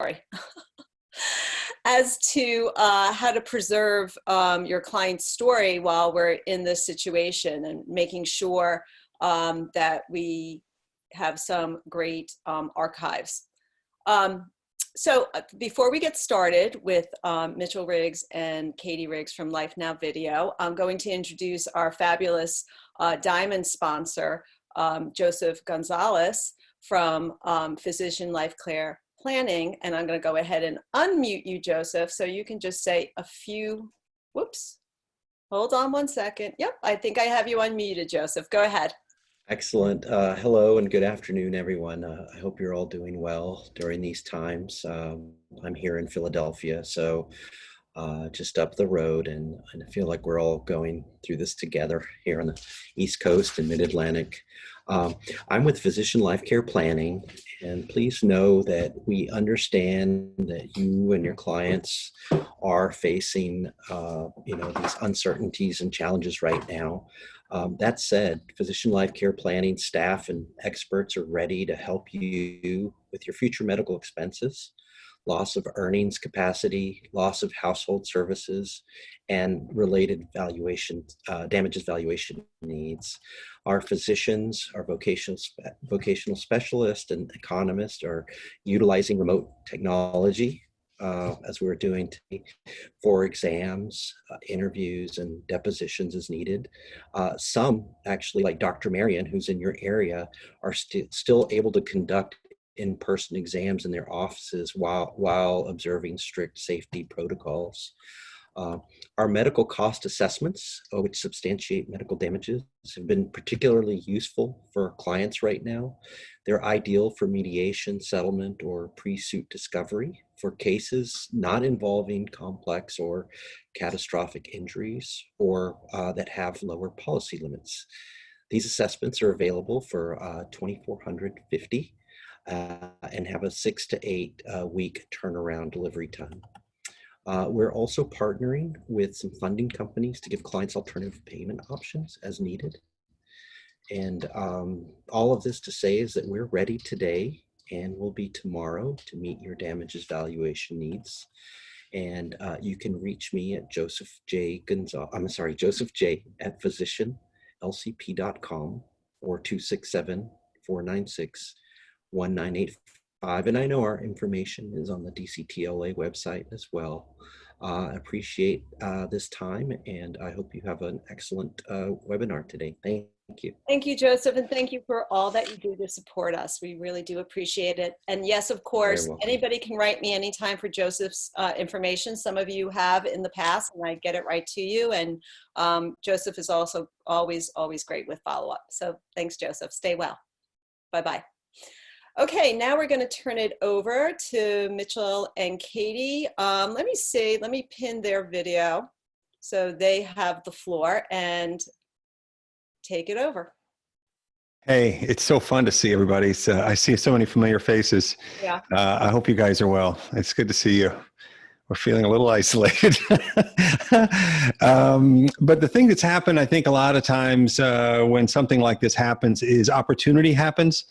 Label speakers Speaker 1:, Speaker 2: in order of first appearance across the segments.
Speaker 1: sorry, as to how to preserve your client's story while we're in this situation, and making sure that we have some great archives. So before we get started with Mitchell Riggs and Katie Riggs from Life Now Video, I'm going to introduce our fabulous diamond sponsor, Joseph Gonzalez from Physician Life Care Planning. And I'm going to go ahead and unmute you, Joseph, so you can just say a few, whoops, hold on one second. Yep, I think I have you unmuted, Joseph. Go ahead.
Speaker 2: Excellent. Hello and good afternoon, everyone. I hope you're all doing well during these times. I'm here in Philadelphia, so just up the road, and I feel like we're all going through this together here on the East Coast and Mid-Atlantic. I'm with Physician Life Care Planning, and please know that we understand that you and your clients are facing, these uncertainties and challenges right now. That said, Physician Life Care Planning staff and experts are ready to help you with your future medical expenses, loss of earnings capacity, loss of household services, and related damages valuation needs. Our physicians, our vocational specialists and economists are utilizing remote technology as we're doing today, for exams, interviews, and depositions as needed. Some actually, like Dr. Marion, who's in your area, are still able to conduct in-person exams in their offices while observing strict safety protocols. Our medical cost assessments, which substantiate medical damages, have been particularly useful for clients right now. They're ideal for mediation, settlement, or pre-suit discovery for cases not involving complex or catastrophic injuries, or that have lower policy limits. These assessments are available for $2,450 and have a 6 to 8 week turnaround delivery time. We're also partnering with some funding companies to give clients alternative payment options as needed. And all of this to say is that we're ready today and will be tomorrow to meet your damages valuation needs. And you can reach me at Joseph J at physicianlcp.com or 267-496-1985. And I know our information is on the DCTLA website as well. I appreciate this time, and I hope you have an excellent webinar today. Thank you.
Speaker 1: Thank you, Joseph, and thank you for all that you do to support us. We really do appreciate it. And yes, of course, anybody can write me anytime for Joseph's information. Some of you have in the past, and I get it right to you. And Joseph is also always great with follow-up. So thanks, Joseph. Stay well. Bye-bye. Okay, now we're going to turn it over to Mitchell and Katie. Let me pin their video so they have the floor and take it over.
Speaker 3: Hey, it's so fun to see everybody. I see so many familiar faces.
Speaker 1: Yeah.
Speaker 3: I hope you guys are well. It's good to see you. We're feeling a little isolated. But the thing that's happened, I think a lot of times when something like this happens is opportunity happens.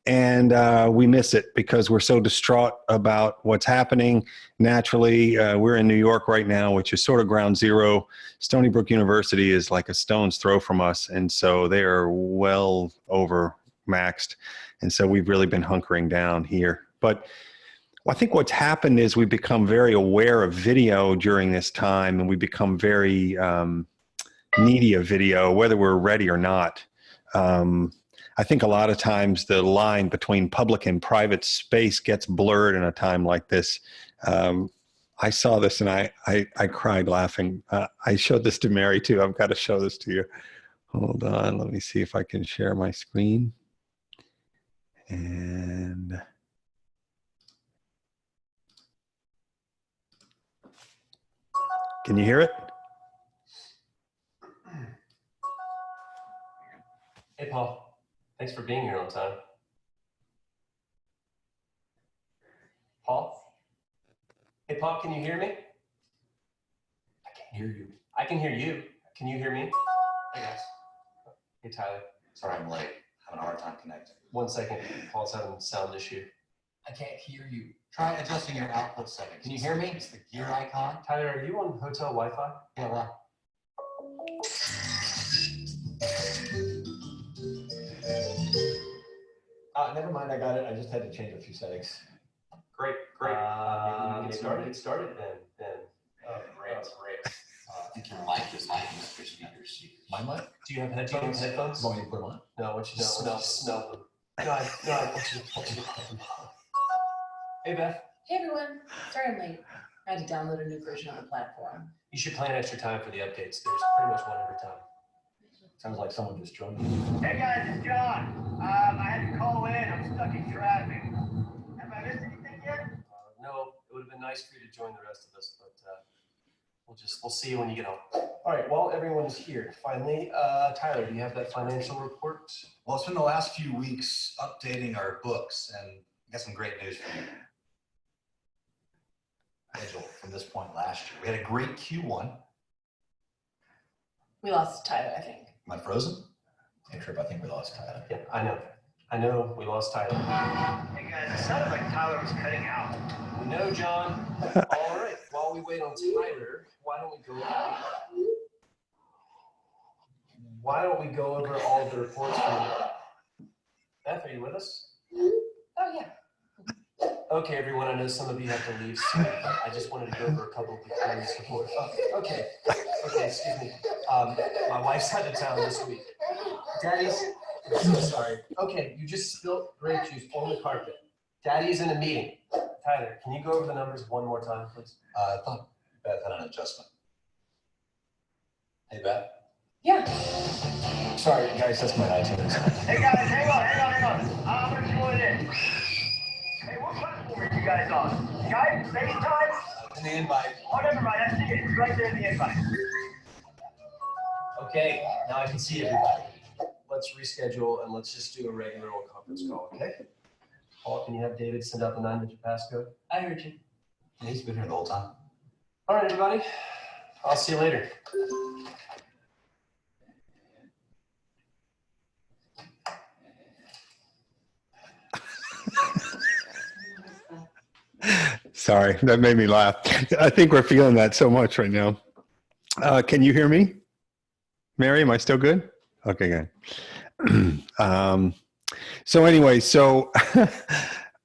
Speaker 3: And we miss it because we're so distraught about what's happening. Naturally, we're in New York right now, which is sort of ground zero. Stony Brook University is like a stone's throw from us. And so they are well over maxed. And so we've really been hunkering down here. But I think what's happened is we've become very aware of video during this time, and we become very needy of video, whether we're ready or not. I think a lot of times the line between public and private space gets blurred in a time like this. I saw this and I cried laughing. I showed this to Mary too. I've got to show this to you. Hold on. Let me see if I can share my screen. And can you hear it?
Speaker 4: Hey, Paul. Thanks for being here on time. Paul? Hey, Paul, can you hear me? I can hear you. I can hear you. Can you hear me? Hey, guys. Hey, Tyler.
Speaker 5: Sorry I'm late. Having a hard time connecting.
Speaker 4: 1 second. Paul's having a sound issue.
Speaker 5: I can't hear you. Try adjusting your output settings. Can you hear me? It's the gear icon.
Speaker 4: Tyler, are you on hotel Wi-Fi?
Speaker 5: Yeah, well. Never mind, I got it. I just had to change a few settings.
Speaker 4: Great, great.
Speaker 5: Maybe
Speaker 4: Get started then.
Speaker 5: Great. I think your mic is like Mr. Speaker's. My mic?
Speaker 4: Do you have headphones?
Speaker 5: You want me to put them on?
Speaker 4: No, I want you to smell them. No, I want you to put them on. Hey, Beth.
Speaker 6: Hey everyone, sorry I'm late. I had to download a new version on the platform.
Speaker 4: You should plan extra time for the updates. There's pretty much one every time.
Speaker 5: Sounds like someone just joined you.
Speaker 7: Hey guys, it's John. I had to call in. I'm stuck in traffic. Have I missed anything yet?
Speaker 4: No, it would have been nice for you to join the rest of us, but we'll see you when you get home. All right, well, everyone is here. Finally, Tyler, do you have that financial report?
Speaker 8: Well, it's been the last few weeks updating our books, and I got some great news for you. Schedule from this point last year. We had a great Q1.
Speaker 6: We lost Tyler, I think.
Speaker 8: Am I frozen? Hey, Trip, I think we lost Tyler.
Speaker 4: Yeah, I know we lost Tyler.
Speaker 7: Hey guys, it sounded like Tyler was cutting out.
Speaker 4: We know, John. All right, while we wait on Tyler, why don't we go over all of the reports from Beth, are you with us?
Speaker 6: Oh yeah.
Speaker 4: Okay, everyone, I know some of you have to leave soon, but I just wanted to go over a couple of the previous reports. Okay, excuse me. My wife's out of town this week. Daddy's, I'm so sorry. Okay, you just spilled grape juice on the carpet. Daddy's in a meeting. Tyler, can you go over the numbers one more time, please?
Speaker 8: I thought Beth had an adjustment. Hey, Beth.
Speaker 6: Yeah.
Speaker 5: Sorry, guys, that's my iTunes.
Speaker 7: Hey guys, hang on. I'm gonna join in. Hey, what platform are you guys on? Skype? FaceTime?
Speaker 8: In the invite.
Speaker 7: Oh, never mind. I see it. It's right there in the invite.
Speaker 4: Okay, now I can see everybody. Let's reschedule and let's just do a regular old conference call, okay? Paul, can you have David send out the 9-digit passcode? I heard you.
Speaker 8: He's been here the whole time.
Speaker 4: All right, everybody. I'll see you later.
Speaker 3: Sorry, that made me laugh. I think we're feeling that so much right now. Can you hear me? Mary, am I still good? Okay, good. So anyway,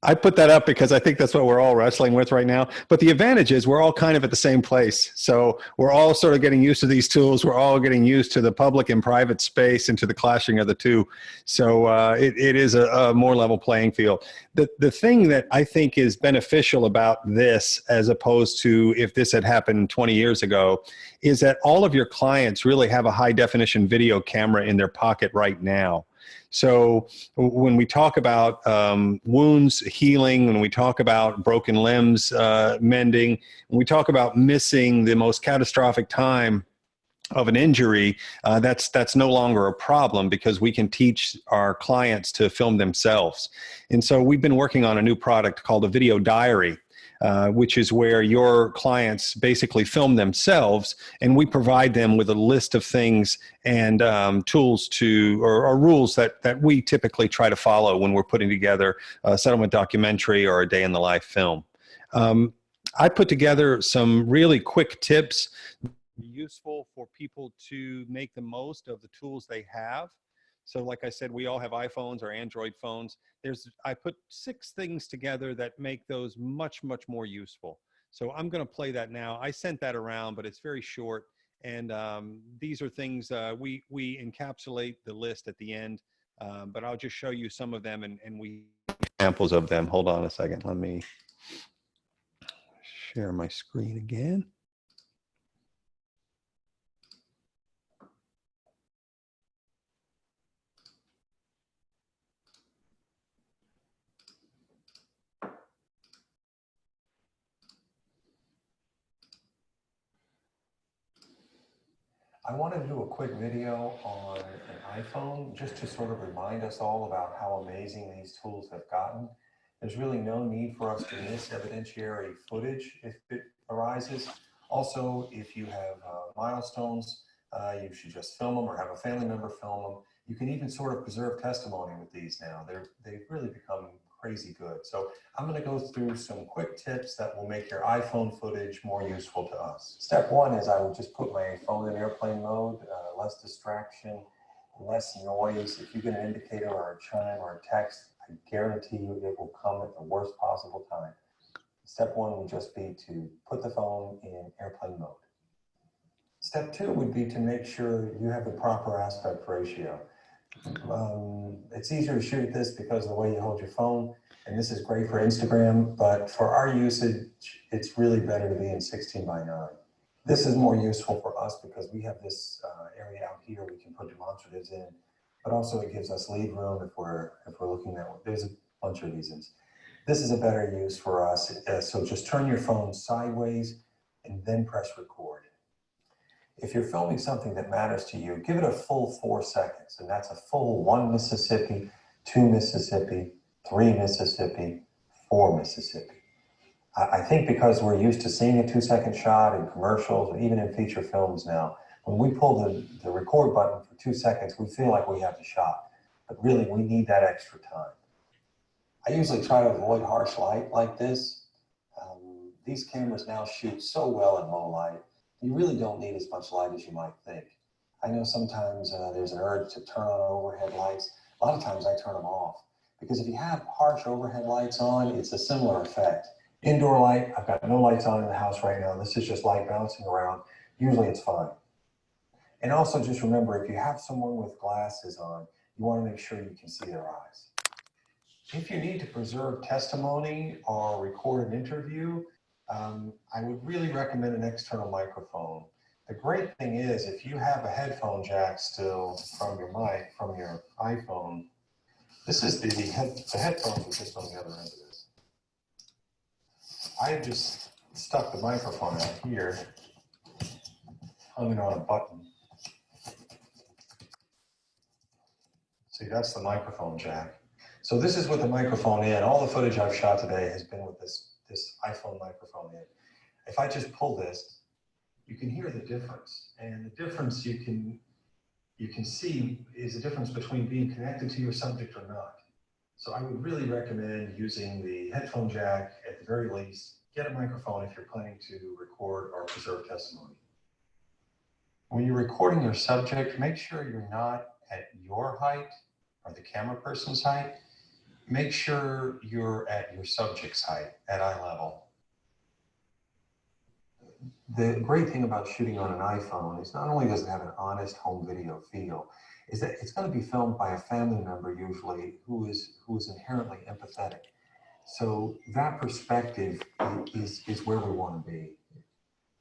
Speaker 3: I put that up because I think that's what we're all wrestling with right now. But the advantage is we're all kind of at the same place. So we're all sort of getting used to these tools. We're all getting used to the public and private space and to the clashing of the two. So it is a more level playing field. The thing that I think is beneficial about this, as opposed to if this had happened 20 years ago, is that all of your clients really have a high definition video camera in their pocket right now. So when we talk about wounds healing, when we talk about broken limbs mending, when we talk about missing the most catastrophic time of an injury, that's no longer a problem because we can teach our clients to film themselves. And so we've been working on a new product called a video diary. Which is where your clients basically film themselves, and we provide them with a list of things and tools or rules that we typically try to follow when we're putting together a settlement documentary or a day in the life film. I put together some really quick tips useful for people to make the most of the tools they have. So like I said, we all have iPhones or Android phones. I put 6 things together that make those much, much more useful. So I'm going to play that now. I sent that around, but it's very short. And these are things we encapsulate the list at the end, but I'll just show you some of them and we examples of them. Hold on a second. Let me share my screen again.
Speaker 9: I wanted to do a quick video on an iPhone just to sort of remind us all about how amazing these tools have gotten. There's really no need for us to miss evidentiary footage if it arises. Also, if you have milestones, you should just film them or have a family member film them. You can even sort of preserve testimony with these now. They've really become crazy good. So I'm going to go through some quick tips that will make your iPhone footage more useful to us. Step one is I will just put my phone in airplane mode, less distraction, less noise. If you get an indicator or a chime or a text, I guarantee you it will come at the worst possible time. Step one would just be to put the phone in airplane mode. Step two would be to make sure you have the proper aspect ratio. It's easier to shoot this because of the way you hold your phone, and this is great for Instagram, but for our usage, it's really better to be in 16:9. This is more useful for us because we have this area out here we can put demonstratives in, but also it gives us lead room if we're looking at one. There's a bunch of reasons. This is a better use for us. So just turn your phone sideways and then press record. If you're filming something that matters to you, give it a full 4 seconds, and that's a full 1 Mississippi, 2 Mississippi, 3 Mississippi, 4 Mississippi. I think because we're used to seeing a 2-second shot in commercials, and even in feature films now, when we pull the record button for 2 seconds, we feel like we have the shot, but really we need that extra time. I usually try to avoid harsh light like this. These cameras now shoot so well in low light. You really don't need as much light as you might think. I know sometimes there's an urge to turn on overhead lights. A lot of times I turn them off because if you have harsh overhead lights on, it's a similar effect. Indoor light, I've got no lights on in the house right now. This is just light bouncing around. Usually it's fine. And also just remember, if you have someone with glasses on, you want to make sure you can see their eyes. If you need to preserve testimony or record an interview, I would really recommend an external microphone. The great thing is if you have a headphone jack still from your mic, from your iPhone, this is the headphones are just on the other end of this. I just stuck the microphone out here, hung it on a button. See, that's the microphone jack. So this is with the microphone in. All the footage I've shot today has been with this iPhone microphone in. If I just pull this, you can hear the difference. And the difference you can see is the difference between being connected to your subject or not. So I would really recommend using the headphone jack at the very least. Get a microphone if you're planning to record or preserve testimony. When you're recording your subject, make sure you're not at your height or the camera person's height. Make sure you're at your subject's height, at eye level. The great thing about shooting on an iPhone is not only does it have an honest home video feel, is that it's going to be filmed by a family member usually who is inherently empathetic. So that perspective is where we want to be.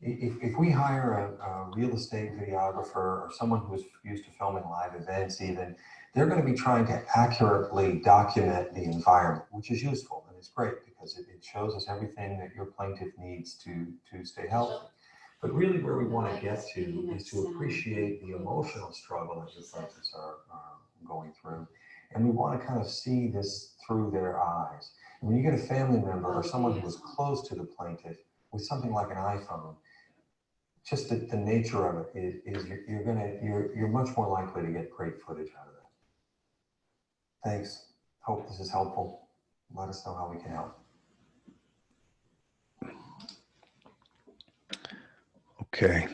Speaker 9: If we hire a real estate videographer or someone who's used to filming live events even, they're going to be trying to accurately document the environment, which is useful and it's great because it shows us everything that your plaintiff needs to stay healthy. But really where we want to get to is to appreciate the emotional struggle that your plaintiffs are going through. And we want to kind of see this through their eyes. And when you get a family member or someone who is close to the plaintiff with something like an iPhone, just the nature of it is you're much more likely to get great footage out of that. Thanks. Hope this is helpful. Let us know how we can help.
Speaker 3: Okay.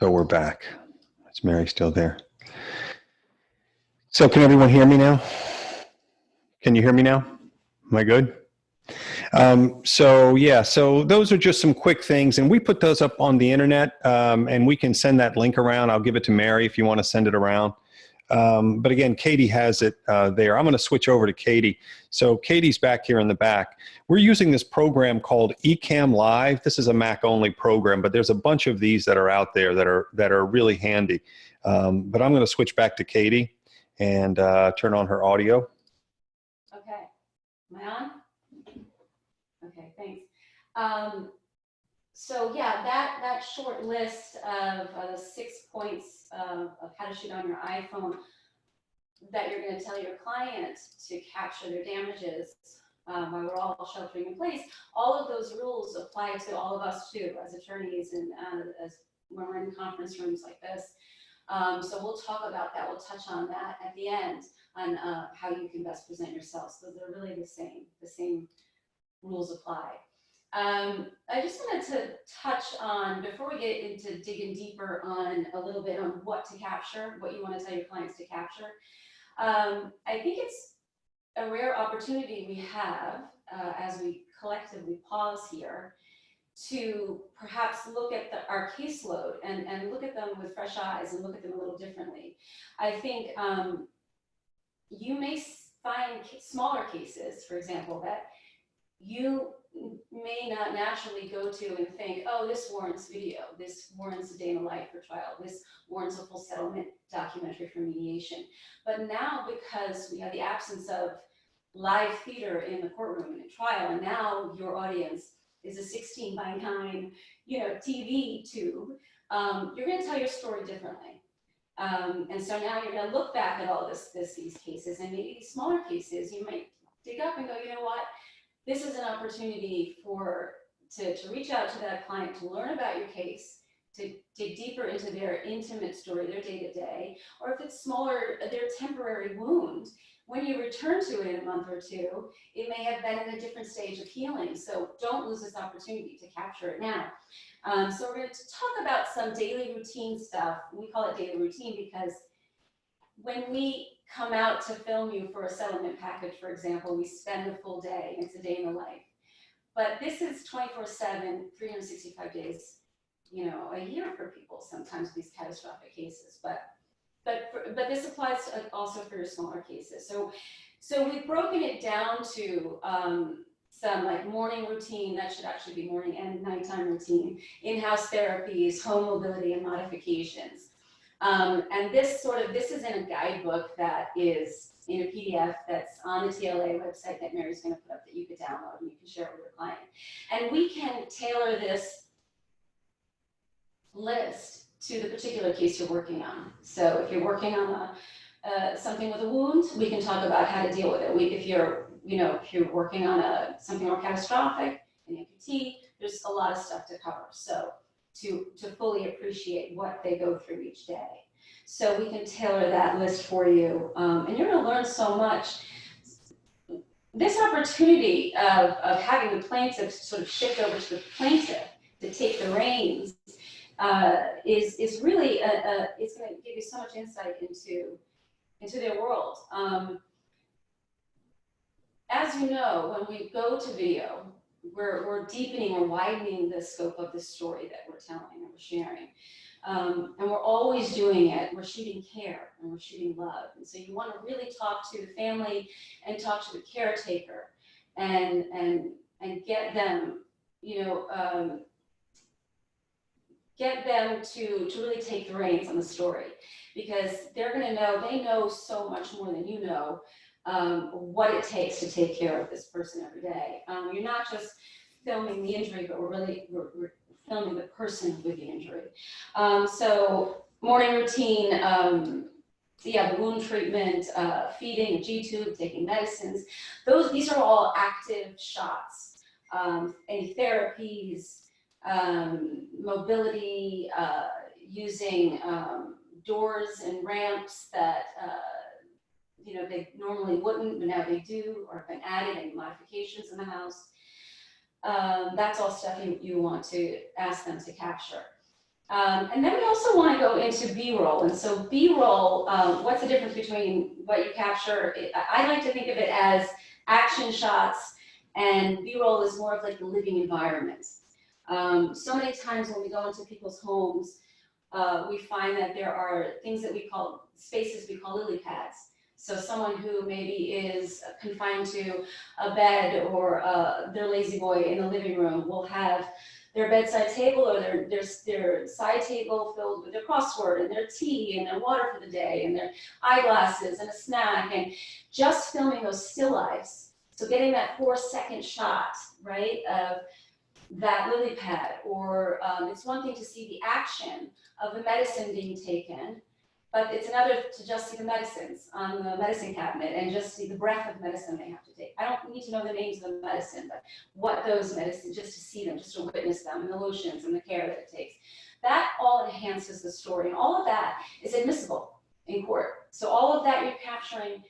Speaker 3: So we're back. Is Mary still there? So can everyone hear me now? Can you hear me now? Am I good? So those are just some quick things, and we put those up on the internet, and we can send that link around. I'll give it to Mary if you want to send it around. But again, Katie has it there. I'm going to switch over to Katie. So Katie's back here in the back. We're using this program called Ecamm Live. This is a Mac-only program, but there's a bunch of these that are out there that are really handy. But I'm going to switch back to Katie and turn on her audio.
Speaker 10: Okay. Am I on? Okay, thanks. So yeah, that short list of the 6 points of how to shoot on your iPhone that you're going to tell your client to capture their damages while we're all sheltering in place, all of those rules apply to all of us too, as attorneys and as when we're in conference rooms like this. So we'll talk about that. We'll touch on that at the end on how you can best present yourself. So they're really the same rules apply. I just wanted to touch on, before we get into digging deeper on a little bit on what to capture, what you want to tell your clients to capture. I think it's a rare opportunity we have as we collectively pause here to perhaps look at our caseload and look at them with fresh eyes and look at them a little differently. I think you may find smaller cases, for example, that you may not naturally go to and think, oh, this warrants video, this warrants a day in the life for trial, this warrants a full settlement documentary for mediation. But now, because we have the absence of live theater in the courtroom in a trial, and now your audience is a 16:9, TV tube, you're going to tell your story differently. And so now you're going to look back at all these cases, and maybe these smaller cases, you might dig up and go, you know what? This is an opportunity to reach out to that client, to learn about your case, to dig deeper into their intimate story, their day-to-day, or if it's smaller, their temporary wound. When you return to it in a month or two, it may have been in a different stage of healing. So don't lose this opportunity to capture it now. So we're going to talk about some daily routine stuff. We call it daily routine because when we come out to film you for a settlement package, for example, we spend the full day, and it's a day in the life. But this is 24/7, 365 days, a year for people, sometimes these catastrophic cases. But this applies also for your smaller cases. So we've broken it down to some like morning routine, that should actually be morning and nighttime routine, in-house therapies, home mobility and modifications. And this is in a guidebook that is in a PDF that's on the TLA website that Mary's going to put up that you could download and you can share it with your client. And we can tailor this list to the particular case you're working on. So if you're working on something with a wound, we can talk about how to deal with it. If you're working on something more catastrophic, an amputee, there's a lot of stuff to cover. So to fully appreciate what they go through each day. So we can tailor that list for you. And you're gonna learn so much. This opportunity of having the plaintiff sort of shift over to the plaintiff to take the reins is really, it's gonna give you so much insight into their world. As you know, when we go to video, we're deepening, we're widening the scope of the story that we're telling and we're sharing. And we're always doing it. We're shooting care and we're shooting love. And so you want to really talk to the family and talk to the caretaker and get them, get them to really take the reins on the story, because they're going to know, they know so much more than you know what it takes to take care of this person every day. You're not just filming the injury, but we're filming the person with the injury. So morning routine, wound treatment, feeding, a G-tube, taking medicines. These are all active shots. Any therapies, mobility, using doors and ramps that they normally wouldn't, but now they do, or have been added, any modifications in the house. That's all stuff you want to ask them to capture. And then we also want to go into B-roll. And so B-roll, what's the difference between what you capture? I like to think of it as action shots, and B-roll is more of like the living environment. So many times when we go into people's homes, we find that there are things that we call, spaces we call lily pads. So someone who maybe is confined to a bed or their lazy boy in the living room will have their bedside table or their side table filled with their crossword and their tea and their water for the day and their eyeglasses and a snack, and just filming those still lifes. So getting that 4-second shot, right, of that lily pad, or it's one thing to see the action of the medicine being taken, but it's another to just see the medicines on the medicine cabinet and just see the breath of medicine they have to take. I don't need to know the names of the medicine, but what those medicines, just to see them, just to witness them, and the lotions and the care that it takes. that all enhances the story. And all of that is admissible in court. So all of that you're capturing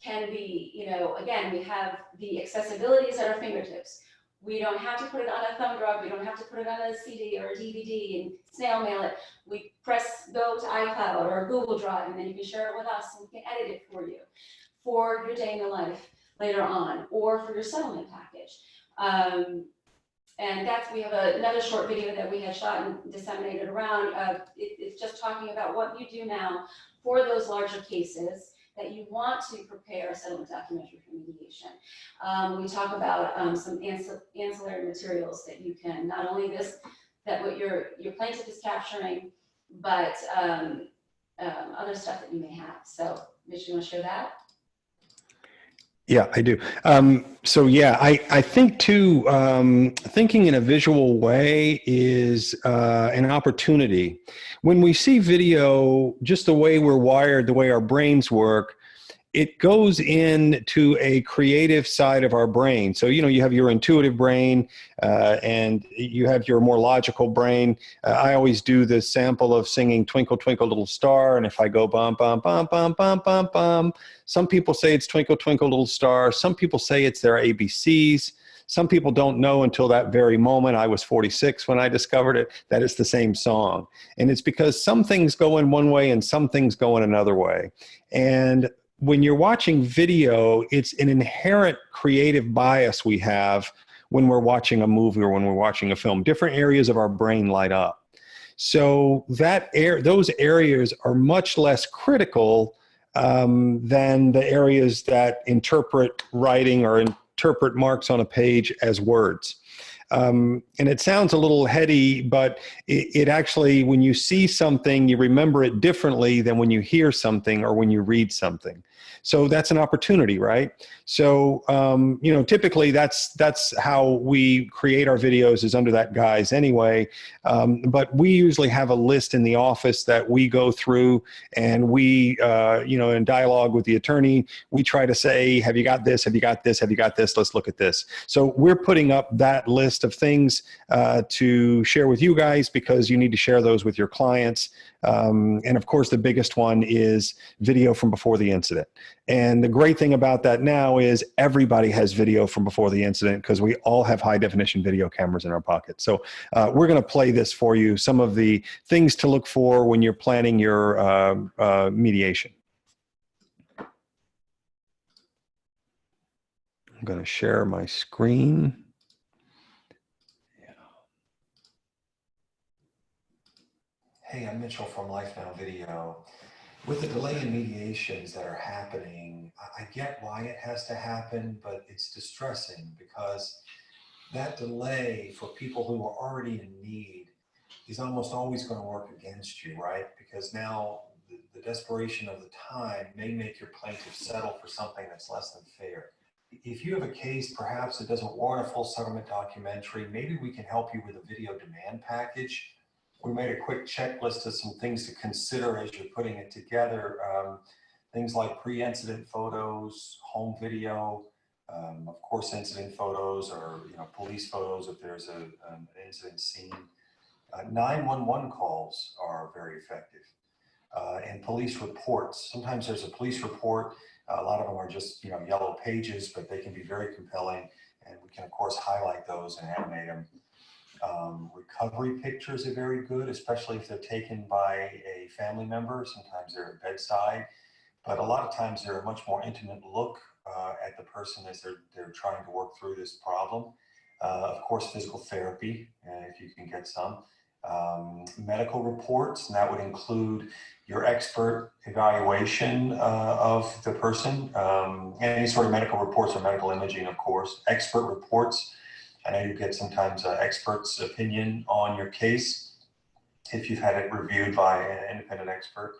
Speaker 10: can be, you know, again, we have the accessibilities at our fingertips. We don't have to put it on a thumb drive. We don't have to put it on a CD or a DVD and snail mail it. We press go to iCloud or Google Drive, and then you can share it with us, and we can edit it for your day in the life later on, or for your settlement package. And we have another short video that we had shot and disseminated around. It's just talking about what you do now for those larger cases that you want to prepare a settlement documentary for mediation. We talk about some ancillary materials that you can, not only that what your plaintiff is capturing, but other stuff that you may have. So, Mitch, you want to share that?
Speaker 3: Yeah, I do. So yeah, I think too, thinking in a visual way is an opportunity. When we see video, just the way we're wired, the way our brains work, it goes into a creative side of our brain. So, you know, you have your intuitive brain and you have your more logical brain. I always do this sample of singing Twinkle, Twinkle, Little Star. And if I go bum, bum, bum, bum, bum, bum, bum, some people say it's Twinkle, Twinkle, Little Star. Some people say it's their ABCs. Some people don't know until that very moment. I was 46 when I discovered it, that it's the same song. And it's because some things go in one way and some things go in another way. And when you're watching video, it's an inherent creative bias we have when we're watching a movie or when we're watching a film. Different areas of our brain light up. So those areas are much less critical than the areas that interpret writing or interpret marks on a page as words. And it sounds a little heady, but it actually, when you see something, you remember it differently than when you hear something or when you read something. So that's an opportunity, right? So, you know, typically that's how we create our videos, is under that guise anyway. But we usually have a list in the office that we go through, and we, you know, in dialogue with the attorney, we try to say, have you got this? Have you got this? Have you got this? Let's look at this. So we're putting up that list of things to share with you guys, because you need to share those with your clients. And of course, the biggest one is video from before the incident. And the great thing about that now is everybody has video from before the incident, because we all have high definition video cameras in our pocket. So we're going to play this for you, some of the things to look for when you're planning your mediation. I'm going to share my screen.
Speaker 9: Hey, I'm Mitchell from Life Now Video. With the delay in mediations that are happening, I get why it has to happen, but it's distressing because that delay for people who are already in need is almost always going to work against you, right? Because now the desperation of the time may make your plaintiff settle for something that's less than fair. If you have a case, perhaps it doesn't warrant a full settlement documentary, maybe we can help you with a video demand package. We made a quick checklist of some things to consider as you're putting it together. Things like pre-incident photos, home video, of course, incident photos, or police photos if there's an incident scene. 911 calls are very effective, and police reports. Sometimes there's a police report. A lot of them are just yellow pages, but they can be very compelling, and we can of course highlight those and animate them. Recovery pictures are very good, especially if they're taken by a family member. Sometimes they're at bedside, but a lot of times they're a much more intimate look at the person as they're trying to work through this problem. Of course, physical therapy, if you can get some. Medical reports, and that would include your expert evaluation of the person, any sort of medical reports or medical imaging, of course. Expert reports. I know you get sometimes expert's opinion on your case if you've had it reviewed by an independent expert.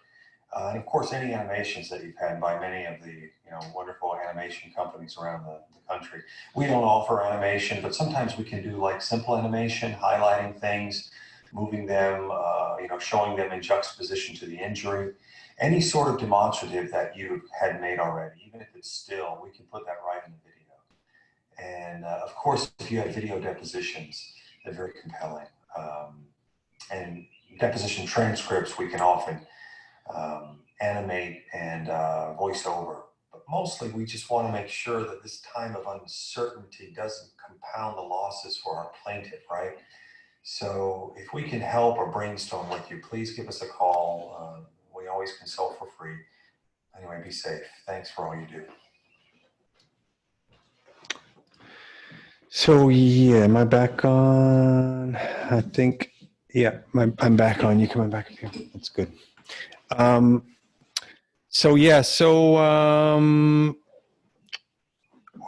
Speaker 9: And of course, any animations that you've had by many of the wonderful animation companies around the country. We don't offer animation, but sometimes we can do like simple animation, highlighting things, moving them, showing them in juxtaposition to the injury. Any sort of demonstrative that you had made already, even if it's still, we can put that right in the video. And of course, if you have video depositions, they're very compelling. And deposition transcripts we can often animate and voice over. But mostly we just want to make sure that this time of uncertainty doesn't compound the losses for our plaintiff, right? So if we can help or brainstorm with you, please give us a call. We always consult for free. Anyway, be safe. Thanks for all you do.
Speaker 3: So yeah, am I back on? I think, yeah, I'm back on. You coming back up here? That's good. So yeah, so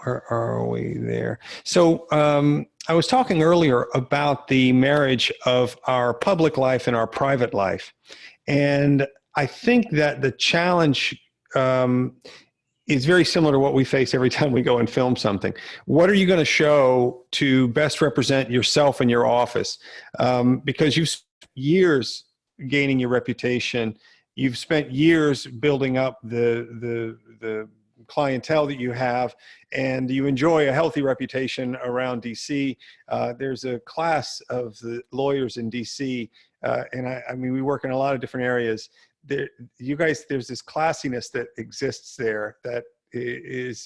Speaker 3: where are we there? So I was talking earlier about the marriage of our public life and our private life. And I think that the challenge is very similar to what we face every time we go and film something. What are you going to show to best represent yourself in your office? Because you've spent years gaining your reputation. You've spent years building up the clientele that you have, and you enjoy a healthy reputation around DC. There's a class of the lawyers in DC, and I mean, we work in a lot of different areas. There, you guys, there's this classiness that exists there that is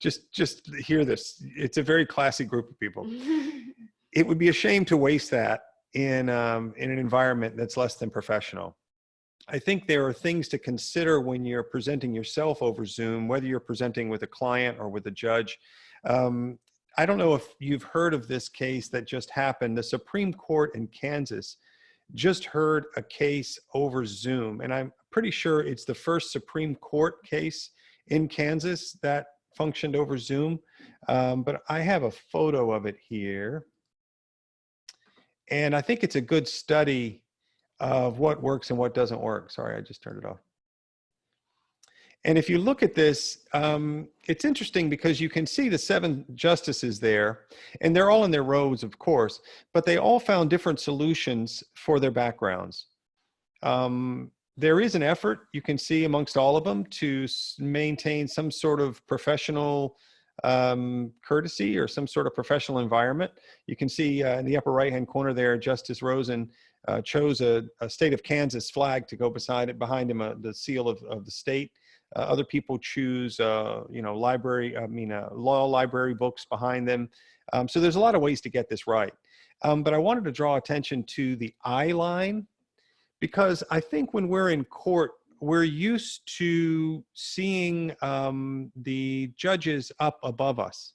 Speaker 3: just hear this. It's a very classy group of people. It would be a shame to waste that in an environment that's less than professional. I think there are things to consider when you're presenting yourself over Zoom, whether you're presenting with a client or with a judge. I don't know if you've heard of this case that just happened. The Supreme Court in Kansas just heard a case over Zoom, and I'm pretty sure it's the first Supreme Court case in Kansas that functioned over Zoom. But I have a photo of it here, and I think it's a good study of what works and what doesn't work. Sorry, I just turned it off. And if you look at this, it's interesting because you can see the 7 justices there, and they're all in their rows, of course, but they all found different solutions for their backgrounds. There is an effort, you can see amongst all of them, to maintain some sort of professional courtesy or some sort of professional environment. You can see in the upper right-hand corner there, Justice Rosen chose a state of Kansas flag to go behind him, the seal of the state. Other people choose, law library books behind them. So there's a lot of ways to get this right. But I wanted to draw attention to the eye line, because I think when we're in court, we're used to seeing the judges up above us,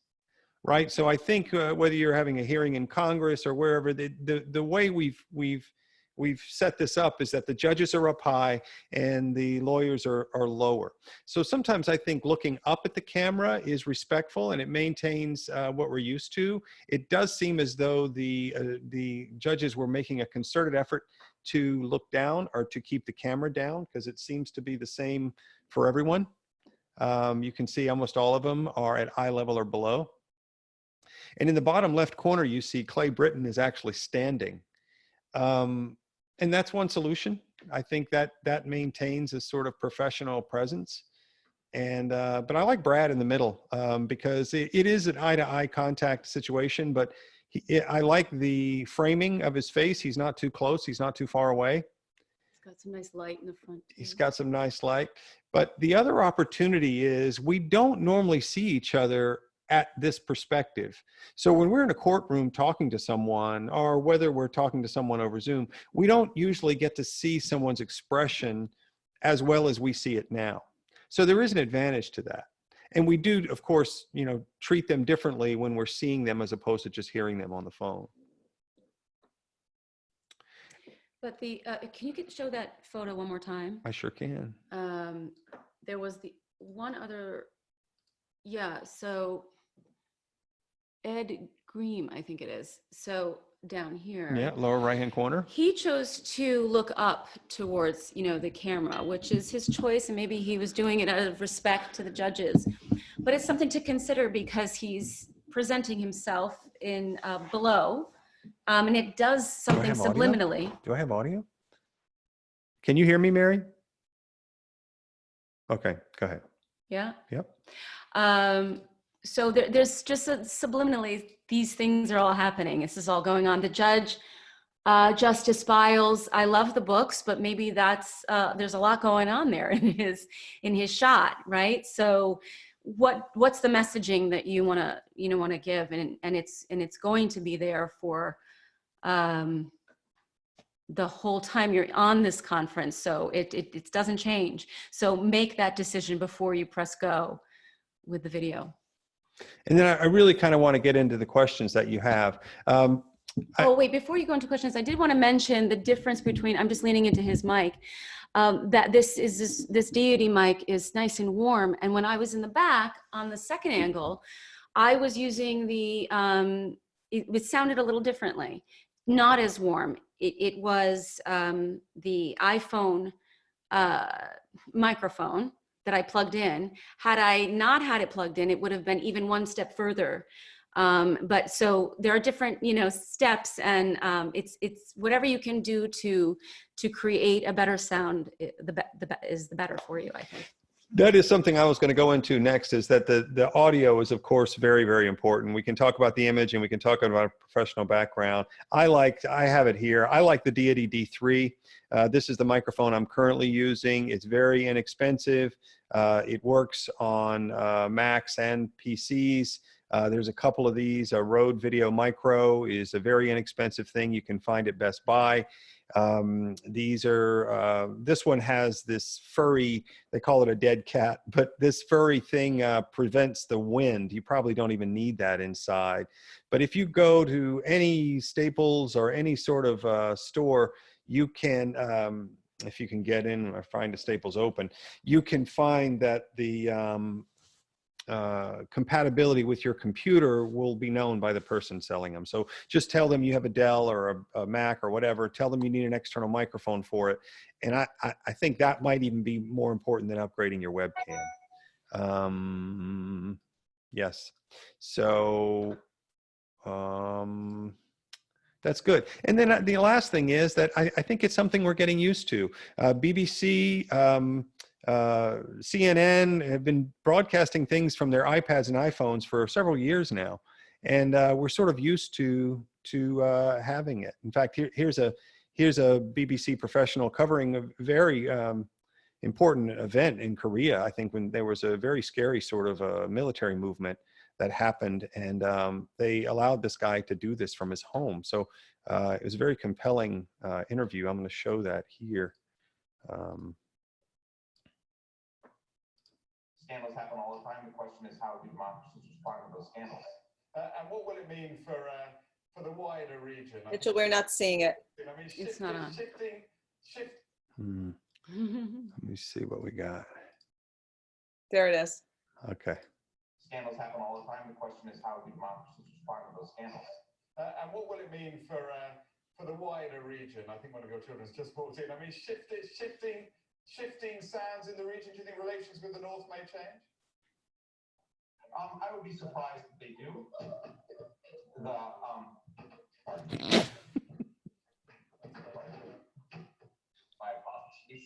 Speaker 3: right? So I think whether you're having a hearing in Congress or wherever, the way we've set this up is that the judges are up high and the lawyers are lower. So sometimes I think looking up at the camera is respectful and it maintains what we're used to. It does seem as though the judges were making a concerted effort to look down or to keep the camera down, because it seems to be the same for everyone. You can see almost all of them are at eye level or below. And in the bottom left corner, you see Clay Britton is actually standing. And that's one solution. I think that maintains a sort of professional presence. And but I like Brad in the middle because it is an eye-to-eye contact situation, but I like the framing of his face. He's not too close. He's not too far away.
Speaker 11: He's got some nice light in the front.
Speaker 3: He's got some nice light. But the other opportunity is we don't normally see each other at this perspective. So when we're in a courtroom talking to someone, or whether we're talking to someone over Zoom, we don't usually get to see someone's expression as well as we see it now. So there is an advantage to that. And we do, of course, treat them differently when we're seeing them as opposed to just hearing them on the phone.
Speaker 11: But can you show that photo one more time?
Speaker 3: I sure can.
Speaker 11: There was the one other, yeah, so Ed Green, I think it is. So down here.
Speaker 3: Yeah, lower right-hand corner.
Speaker 11: He chose to look up towards, the camera, which is his choice, and maybe he was doing it out of respect to the judges. But it's something to consider because he's presenting himself in below, and it does something subliminally.
Speaker 3: Do I have audio? Can you hear me, Mary? Okay, go ahead.
Speaker 11: Yeah.
Speaker 3: Yep.
Speaker 11: So there's just subliminally, these things are all happening. This is all going on. The judge Justice Files. I love the books, but maybe that's there's a lot going on there in his shot, right? So what's the messaging that you want to give, and it's going to be there for the whole time you're on this conference, so it doesn't change. So make that decision before you press go with the video.
Speaker 3: And then I really kind of want to get into the questions that you have.
Speaker 11: Oh, wait, before you go into questions, I did want to mention the difference between, I'm just leaning into his mic, that this deity mic is nice and warm. And when I was in the back on the second angle, I was using it sounded a little differently, not as warm. It was the iPhone microphone that I plugged in. Had I not had it plugged in, it would have been even one step further. But so there are different, steps, and it's whatever you can do to create a better sound, is the better for you, I think.
Speaker 3: That is something I was going to go into next, is that the audio is, of course, very, very important. We can talk about the image and we can talk about a professional background. I have it here. I like the Deity D3. This is the microphone I'm currently using. It's very inexpensive. It works on Macs and PCs. There's a couple of these. A Rode Video Micro is a very inexpensive thing. You can find at Best Buy. These are, this one has this furry, they call it a dead cat, but this furry thing prevents the wind. You probably don't even need that inside. But if you go to any Staples or any sort of store, you can, if you can get in or find a Staples open, you can find that the compatibility with your computer will be known by the person selling them. So just tell them you have a Dell or a Mac or whatever, tell them you need an external microphone for it. And I think that might even be more important than upgrading your webcam. Yes. So that's good. And then the last thing is that I think it's something we're getting used to. BBC, CNN have been broadcasting things from their iPads and iPhones for several years now, and we're sort of used to having it. In fact, here's a BBC professional covering a very important event in Korea. I think when there was a very scary sort of a military movement that happened, and they allowed this guy to do this from his home. So it was a very compelling interview. I'm going to show that here.
Speaker 5: Scandals happen all the time. The question is, how do democracies respond to those scandals?
Speaker 12: And what will it mean for the wider region?
Speaker 1: Mitchell, we're not seeing it.
Speaker 12: I mean,
Speaker 11: It's not on.
Speaker 3: Let me see what we got.
Speaker 1: There it is.
Speaker 3: Okay.
Speaker 5: Scandals happen all the time. The question is, how do democracies respond to those scandals?
Speaker 12: And what will it mean for the wider region? I think one of your children's just walked in. I mean, shifting sands in the region. Do you think relations with the North may change?
Speaker 5: I would be surprised if they do. My apologies.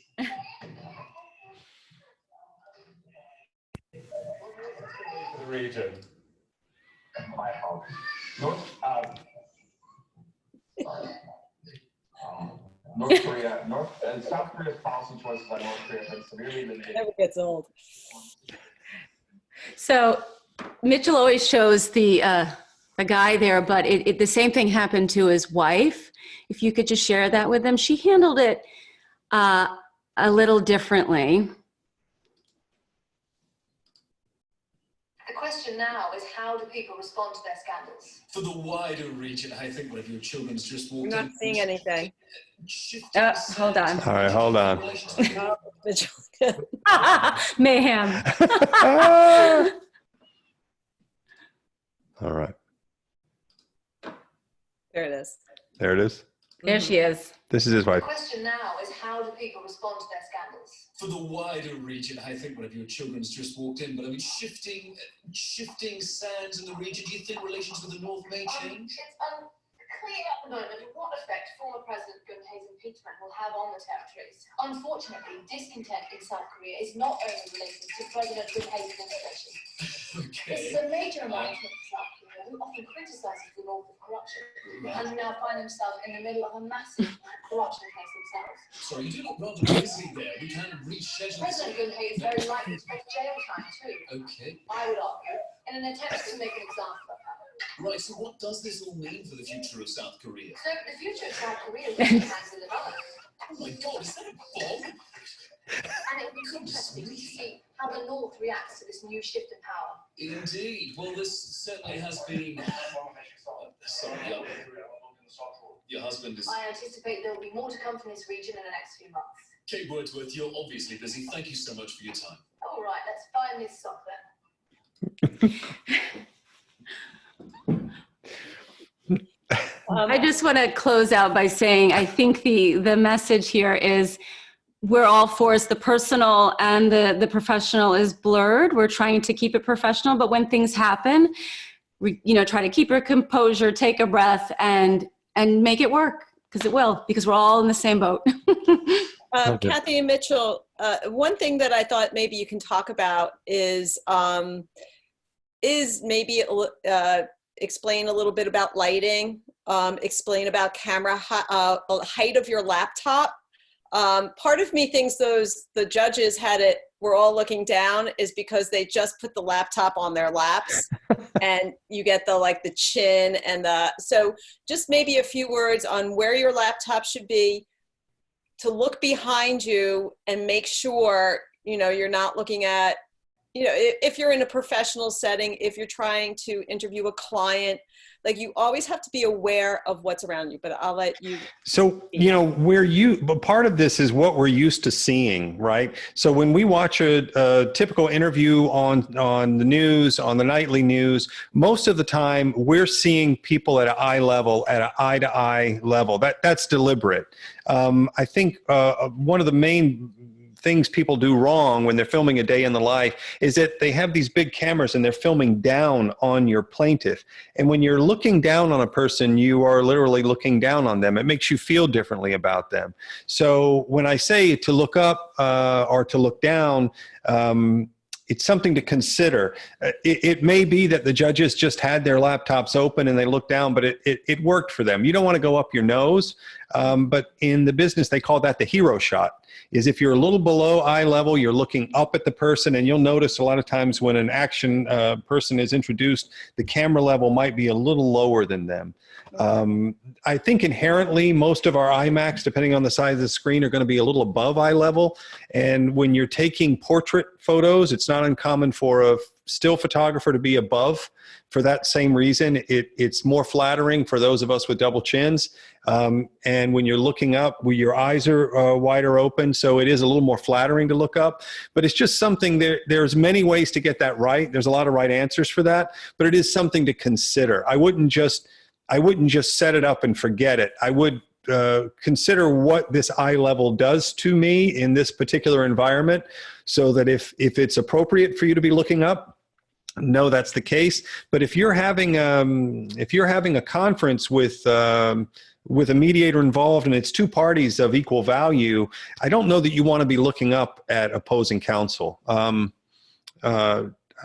Speaker 12: The region.
Speaker 5: My apologies. South Korea's policy choices on North Korea have been severely limited.
Speaker 1: Never gets old.
Speaker 11: So Mitchell always shows the guy there, but the same thing happened to his wife. If you could just share that with them. She handled it a little differently.
Speaker 6: The question now is, how do people respond to their scandals?
Speaker 4: For the wider region, I think one of your children's just walked
Speaker 1: We're not
Speaker 4: in.
Speaker 1: seeing anything.
Speaker 11: Hold on.
Speaker 3: All right, hold on.
Speaker 1: Oh, Mitchell.
Speaker 11: Mayhem.
Speaker 3: All right.
Speaker 1: There it is.
Speaker 3: There it is.
Speaker 11: There she is.
Speaker 3: This is his
Speaker 6: The
Speaker 3: wife.
Speaker 6: question now is, how do people respond to their scandals?
Speaker 4: For the wider region, I think one of your children's just walked in, but I mean, shifting sands in the region, do you think relations with the North may change?
Speaker 6: It's unclear at the moment what effect former President Gun-Hye's impeachment will have on the territories. Unfortunately, discontent in South Korea is not only related to President Gun-Hye's administration.
Speaker 4: Okay.
Speaker 6: This is a major announcement for South Korea, who often criticises the North of corruption and now find themselves in the middle of a massive corruption case themselves.
Speaker 5: Sorry, you do look rather busy there. We can reschedule.
Speaker 6: President Gunhay is very likely to face jail time too.
Speaker 5: Okay.
Speaker 6: I would argue, in an attempt to make an example of her.
Speaker 5: Right, so what does this all mean for the future of South Korea?
Speaker 6: So the future of South Korea really hangs in the balance.
Speaker 5: Oh my God, is that a bomb?
Speaker 6: And it would be interesting to see how the North reacts to this new shift in power.
Speaker 5: Indeed. Well, this certainly has been. Sorry, your husband is.
Speaker 6: I anticipate there will be more to come from this region in the next few months.
Speaker 5: Kate Wordsworth, you're obviously busy. Thank you so much for your time.
Speaker 6: All right, let's find this sock then.
Speaker 11: I just want to close out by saying I think the message here is we're all forced. The personal and the professional is blurred. We're trying to keep it professional, but when things happen, we try to keep our composure, take a breath, and make it work, because it will, because we're all in the same boat.
Speaker 1: Kathy and Mitchell, one thing that I thought maybe you can talk about is maybe explain a little bit about lighting, explain about camera height of your laptop. Part of me thinks the judges were all looking down is because they just put the laptop on their laps and you get the chin so just maybe a few words on where your laptop should be, to look behind you and make sure, you're not looking at, if you're in a professional setting, if you're trying to interview a client, you always have to be aware of what's around you, but I'll let you.
Speaker 3: So, but part of this is what we're used to seeing, right? So when we watch a typical interview on the news, on the nightly news, most of the time we're seeing people at an eye level, at an eye-to-eye level. That's deliberate. I think one of the main things people do wrong when they're filming a day in the life is that they have these big cameras and they're filming down on your plaintiff. And when you're looking down on a person, you are literally looking down on them. It makes you feel differently about them. So when I say to look up or to look down, it's something to consider. It may be that the judges just had their laptops open and they looked down, but it worked for them. You don't want to go up your nose, but in the business, they call that the hero shot. Is if you're a little below eye level, you're looking up at the person, and you'll notice a lot of times when an action person is introduced, the camera level might be a little lower than them. I think inherently most of our IMAX, depending on the size of the screen, are going to be a little above eye level. And when you're taking portrait photos, it's not uncommon for a still photographer to be above for that same reason. It's more flattering for those of us with double chins. And when you're looking up, your eyes are wider open, so it is a little more flattering to look up. But it's just something, there's many ways to get that right. There's a lot of right answers for that, but it is something to consider. I wouldn't just set it up and forget it. I would consider what this eye level does to me in this particular environment, so that if it's appropriate for you to be looking up, no, that's the case. But if you're having a conference with a mediator involved and it's two parties of equal value, I don't know that you want to be looking up at opposing counsel.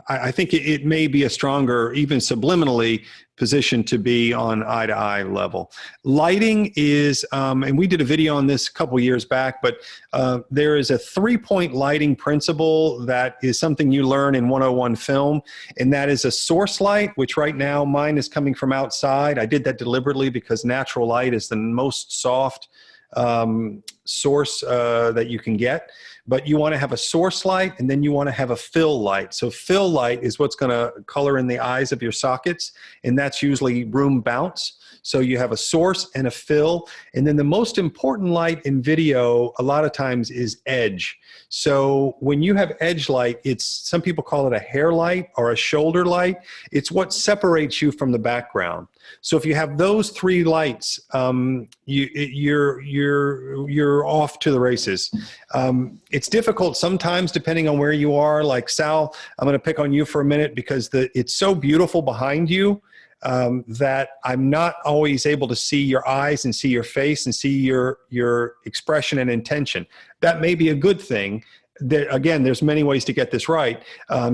Speaker 3: I think it may be a stronger, even subliminally, position to be on eye-to-eye level. Lighting is, and we did a video on this a couple years back, but there is a 3-point lighting principle that is something you learn in 101 film, and that is a source light, which right now mine is coming from outside. I did that deliberately because natural light is the most soft source that you can get. But you want to have a source light, and then you want to have a fill light. So fill light is what's going to color in the eyes of your sockets, and that's usually room bounce. So you have a source and a fill. And then the most important light in video a lot of times is edge. So when you have edge light, some people call it a hair light or a shoulder light. It's what separates you from the background. So if you have those three lights, you're off to the races. It's difficult sometimes depending on where you are. Like Sal, I'm going to pick on you for a minute because it's so beautiful behind you that I'm not always able to see your eyes and see your face and see your expression and intention. That may be a good thing. again, there's many ways to get this right.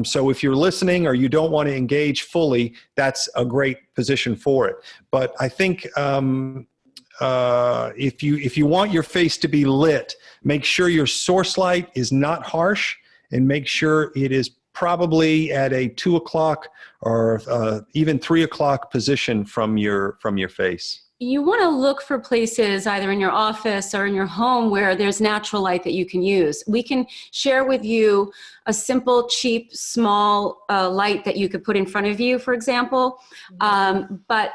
Speaker 3: So if you're listening or you don't want to engage fully, that's a great position for it. But I think if you want your face to be lit, make sure your source light is not harsh, and make sure it is probably at a 2 o'clock or even 3 o'clock position from your face.
Speaker 11: You want to look for places either in your office or in your home where there's natural light that you can use. We can share with you a simple, cheap, small light that you could put in front of you, for example. But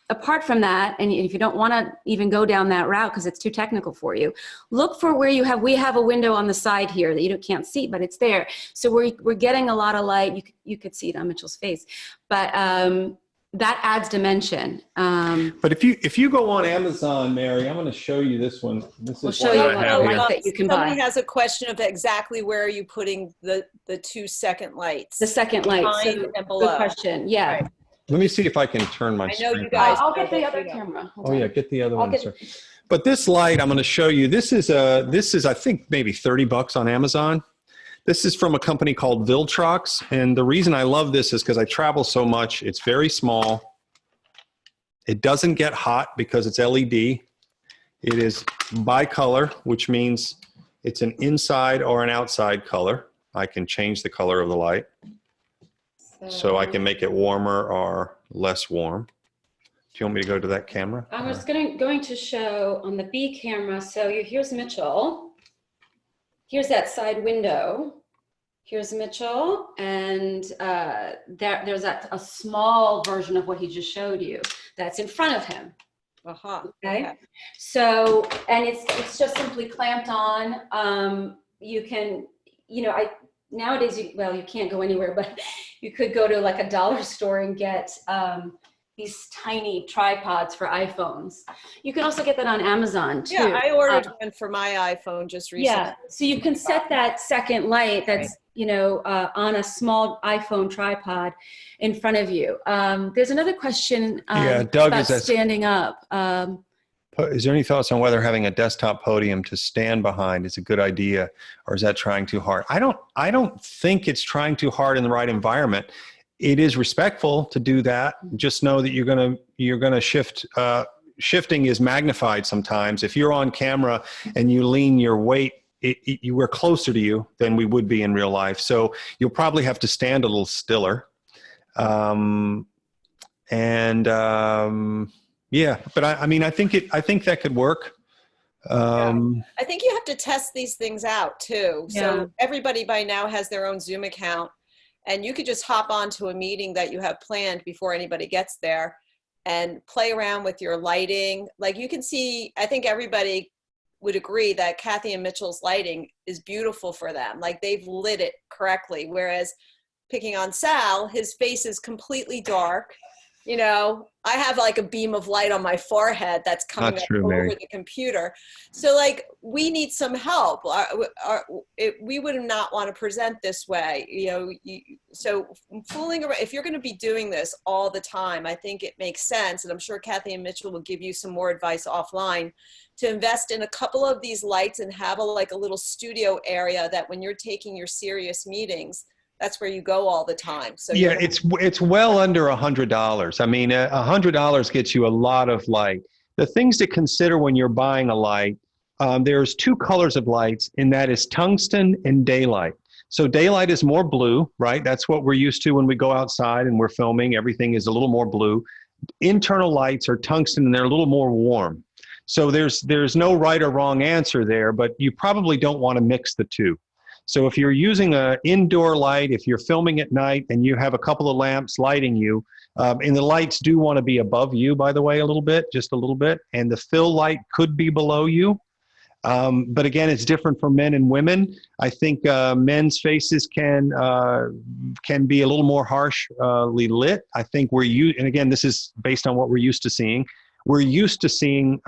Speaker 11: apart from that, and if you don't want to even go down that route because it's too technical for you, look for where we have a window on the side here that you can't see, but it's there. So we're getting a lot of light. You could see it on Mitchell's face, but that adds dimension.
Speaker 3: But if you go on Amazon, Mary, I'm going to show you this one.
Speaker 11: We'll show you a light that you can buy.
Speaker 1: Somebody has a question of exactly where are you putting the 2 second lights?
Speaker 11: The second light.
Speaker 1: Behind
Speaker 11: So,
Speaker 1: and below.
Speaker 11: good question. Yeah.
Speaker 1: Right.
Speaker 3: Let me see if I can turn my screen.
Speaker 1: I know you guys.
Speaker 11: I'll get the other camera.
Speaker 3: Oh yeah, get the other
Speaker 11: I'll
Speaker 3: one.
Speaker 11: get-
Speaker 3: Sir. But this light, I'm going to show you. This is I think maybe $30 on Amazon. This is from a company called Viltrox, and the reason I love this is because I travel so much. It's very small. It doesn't get hot because it's LED. It is bicolor, which means it's an inside or an outside color. I can change the color of the light. So I can make it warmer or less warm. Do you want me to go to that camera?
Speaker 11: I was going to show on the B camera. So here's Mitchell. Here's that side window. Here's Mitchell, and there's a small version of what he just showed you that's in front of him. Okay. So, and it's just simply clamped on. You can, nowadays, you can't go anywhere, but you could go to like a dollar store and get these tiny tripods for iPhones. You can also get that on Amazon too.
Speaker 1: Yeah, I ordered one for my iPhone just recently.
Speaker 11: Yeah, so you can set that second light that's, on a small iPhone tripod in front of you. There's another question
Speaker 3: Doug,
Speaker 11: about standing up.
Speaker 3: Is there any thoughts on whether having a desktop podium to stand behind is a good idea, or is that trying too hard? I don't think it's trying too hard in the right environment. It is respectful to do that. Just know that you're gonna shift. Shifting is magnified sometimes. If you're on camera and you lean your weight, we're closer to you than we would be in real life. So you'll probably have to stand a little stiller. Yeah, but I think that could work.
Speaker 1: I think you have to test these things out too.
Speaker 11: Yeah.
Speaker 1: So everybody by now has their own Zoom account, and you could just hop onto a meeting that you have planned before anybody gets there and play around with your lighting. Like you can see, I think everybody would agree that Kathy and Mitchell's lighting is beautiful for them. Like they've lit it correctly. Whereas picking on Sal, his face is completely dark. I have like a beam of light on my forehead that's coming up over the computer. So like we need some help. We would not want to present this way, so fooling around, if you're going to be doing this all the time, I think it makes sense. And I'm sure Kathy and Mitchell will give you some more advice offline to invest in a couple of these lights and have a little studio area that when you're taking your serious meetings, that's where you go all the time. So
Speaker 3: yeah, it's well under $100. I mean, $100 gets you a lot of light. The things to consider when you're buying a light, there's 2 colors of lights, and that is tungsten and daylight. So daylight is more blue, right? That's what we're used to when we go outside and we're filming. Everything is a little more blue. Internal lights are tungsten, and they're a little more warm. So there's no right or wrong answer there, but you probably don't want to mix the two. So if you're using an indoor light, if you're filming at night and you have a couple of lamps lighting you, and the lights do want to be above you, by the way, just a little bit, and the fill light could be below you. But again, it's different for men and women. I think men's faces can be a little more harshly lit. I think and again, this is based on what we're used to seeing. We're used to seeing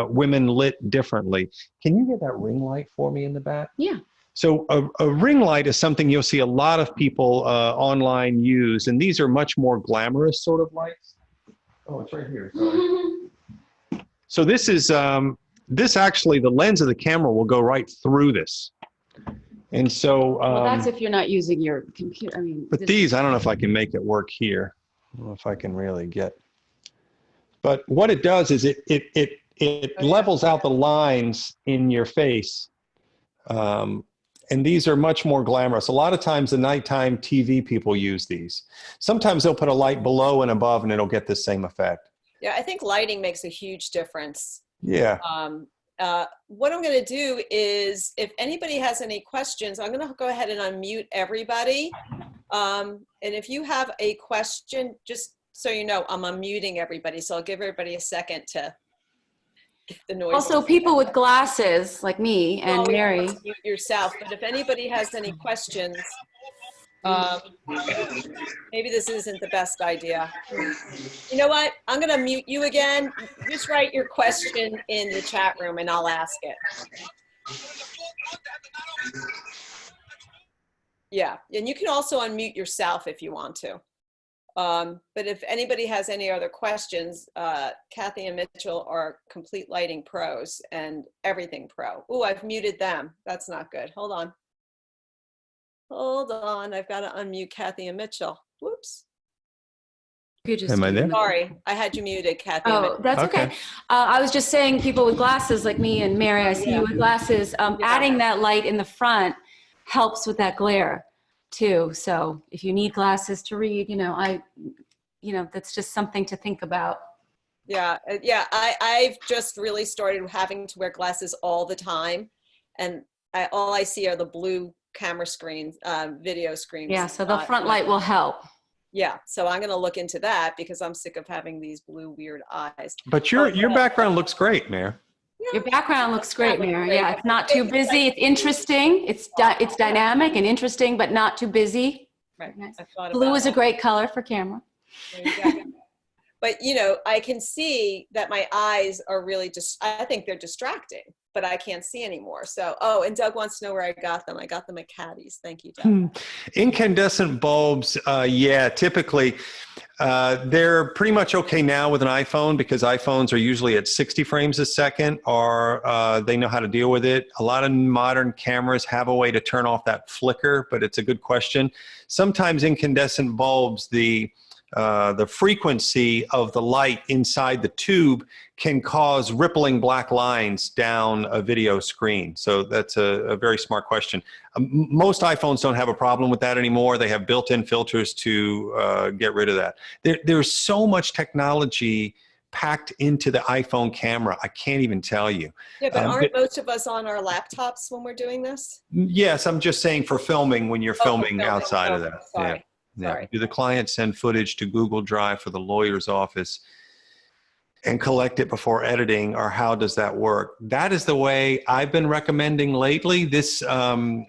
Speaker 3: women lit differently. Can you get that ring light for me in the back?
Speaker 11: Yeah.
Speaker 3: So a ring light is something you'll see a lot of people online use, and these are much more glamorous sort of lights. Oh, it's right here. Sorry. So this is, actually, the lens of the camera will go right through this. And so,
Speaker 11: Well, that's if you're not using your computer. I mean,
Speaker 3: but these, I don't know if I can make it work here. I don't know if I can really get, but what it does is it levels out the lines in your face. And these are much more glamorous. A lot of times the nighttime TV people use these. Sometimes they'll put a light below and above and it'll get the same effect.
Speaker 1: Yeah, I think lighting makes a huge difference.
Speaker 3: Yeah.
Speaker 1: What I'm going to do is, if anybody has any questions, I'm going to go ahead and unmute everybody. And if you have a question, just so you know, I'm unmuting everybody. So I'll give everybody a second to get the noise.
Speaker 11: Also, people with glasses like me and Mary.
Speaker 1: Mute yourself. But if anybody has any questions, maybe this isn't the best idea. You know what? I'm going to mute you again. Just write your question in the chat room and I'll ask it. Yeah, and you can also unmute yourself if you want to. But if anybody has any other questions, Kathy and Mitchell are complete lighting pros and everything pro. Oh, I've muted them. That's not good. Hold on. Hold on. I've got to unmute Kathy and Mitchell. Whoops.
Speaker 3: Am I there?
Speaker 1: Sorry, I had you muted, Kathy.
Speaker 11: Oh, that's okay. I was just saying, people with glasses like me and Mary, I see you with glasses, adding that light in the front helps with that glare too. So if you need glasses to read, that's just something to think about.
Speaker 1: Yeah, I've just really started having to wear glasses all the time, and all I see are the blue camera screens, video screens.
Speaker 11: Yeah, so the front light will help.
Speaker 1: Yeah, so I'm going to look into that because I'm sick of having these blue weird eyes.
Speaker 3: But your background looks great, Mayor.
Speaker 11: Your background looks great, Mary. Yeah, it's not too busy. It's interesting. It's dynamic and interesting, but not too busy.
Speaker 1: Right.
Speaker 11: Nice. Blue is a great color for camera.
Speaker 1: But I can see that my eyes are really I think they're distracting, but I can't see anymore. So, and Doug wants to know where I got them. I got them at Caddy's. Thank you, Doug.
Speaker 3: Incandescent bulbs, yeah, typically they're pretty much okay now with an iPhone because iPhones are usually at 60 frames a second, or they know how to deal with it. A lot of modern cameras have a way to turn off that flicker, but it's a good question. Sometimes incandescent bulbs, the frequency of the light inside the tube can cause rippling black lines down a video screen. So that's a very smart question. Most iPhones don't have a problem with that anymore. They have built-in filters to get rid of that. There's so much technology packed into the iPhone camera. I can't even tell you.
Speaker 1: Yeah, but aren't most of us on our laptops when we're doing this?
Speaker 3: Yes, I'm just saying for filming, when you're filming outside of that.
Speaker 1: Sorry.
Speaker 3: Yeah.
Speaker 1: Sorry.
Speaker 3: Do the client send footage to Google Drive for the lawyer's office and collect it before editing, or how does that work? That is the way I've been recommending lately. This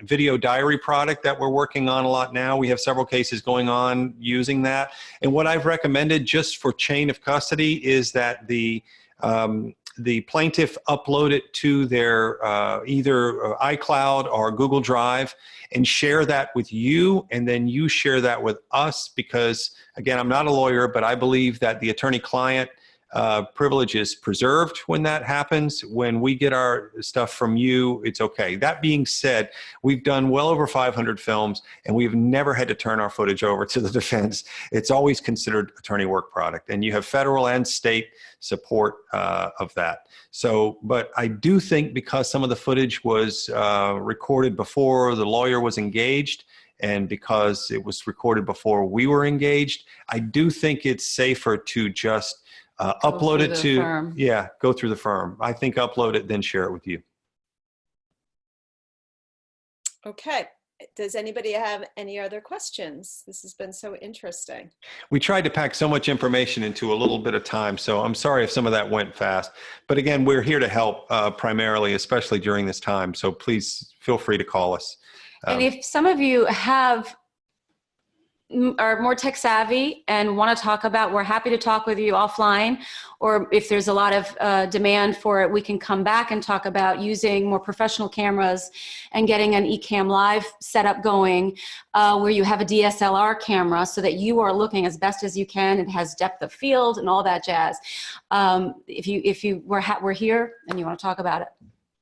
Speaker 3: video diary product that we're working on a lot now, we have several cases going on using that. And what I've recommended just for chain of custody is that the plaintiff upload it to their either iCloud or Google Drive and share that with you, and then you share that with us, because again, I'm not a lawyer, but I believe that the attorney-client privilege is preserved when that happens. When we get our stuff from you, it's okay. That being said, we've done well over 500 films and we've never had to turn our footage over to the defense. It's always considered attorney work product, and you have federal and state support of that. So, but I do think because some of the footage was recorded before the lawyer was engaged, and because it was recorded before we were engaged, I do think it's safer to just upload it to, go through the firm. I think upload it, then share it with you.
Speaker 1: Okay. Does anybody have any other questions? This has been so interesting.
Speaker 3: We tried to pack so much information into a little bit of time, so I'm sorry if some of that went fast. But again, we're here to help primarily, especially during this time. So please feel free to call us.
Speaker 11: And if some of you are more tech savvy and want to talk about, we're happy to talk with you offline, or if there's a lot of demand for it, we can come back and talk about using more professional cameras and getting an Ecamm Live setup going where you have a DSLR camera so that you are looking as best as you can. It has depth of field and all that jazz. We're here and you want to talk about it.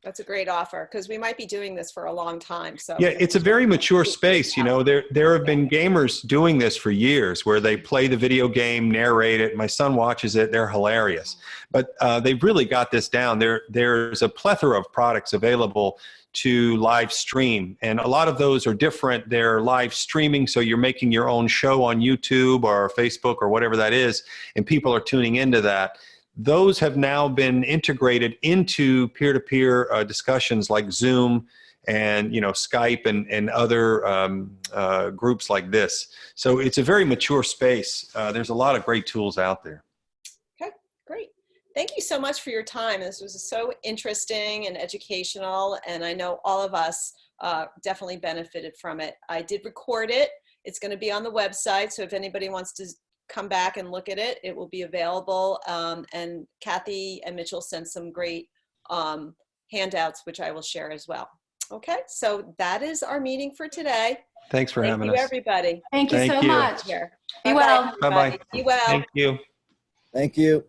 Speaker 1: That's a great offer, because we might be doing this for a long time. So
Speaker 3: Yeah, it's a very mature space. You know, there have been gamers doing this for years where they play the video game, narrate it. My son watches it. They're hilarious. But they've really got this down. There's a plethora of products available to live stream. And a lot of those are different. They're live streaming, so you're making your own show on YouTube or Facebook or whatever that is, and people are tuning into that. Those have now been integrated into peer-to-peer discussions like Zoom and Skype and other groups like this. So it's a very mature space. There's a lot of great tools out there.
Speaker 1: Okay, great. Thank you so much for your time. This was so interesting and educational, and I know all of us definitely benefited from it. I did record it. It's going to be on the website, so if anybody wants to come back and look at it, it will be available. And Kathy and Mitchell sent some great handouts, which I will share as well. Okay, so that is our meeting for today.
Speaker 3: Thanks for having us.
Speaker 1: Thank you, everybody.
Speaker 11: Thank you so much.
Speaker 1: Here.
Speaker 11: Be well.
Speaker 3: Bye-bye.
Speaker 1: Be well.
Speaker 3: Thank you.
Speaker 2: Thank you.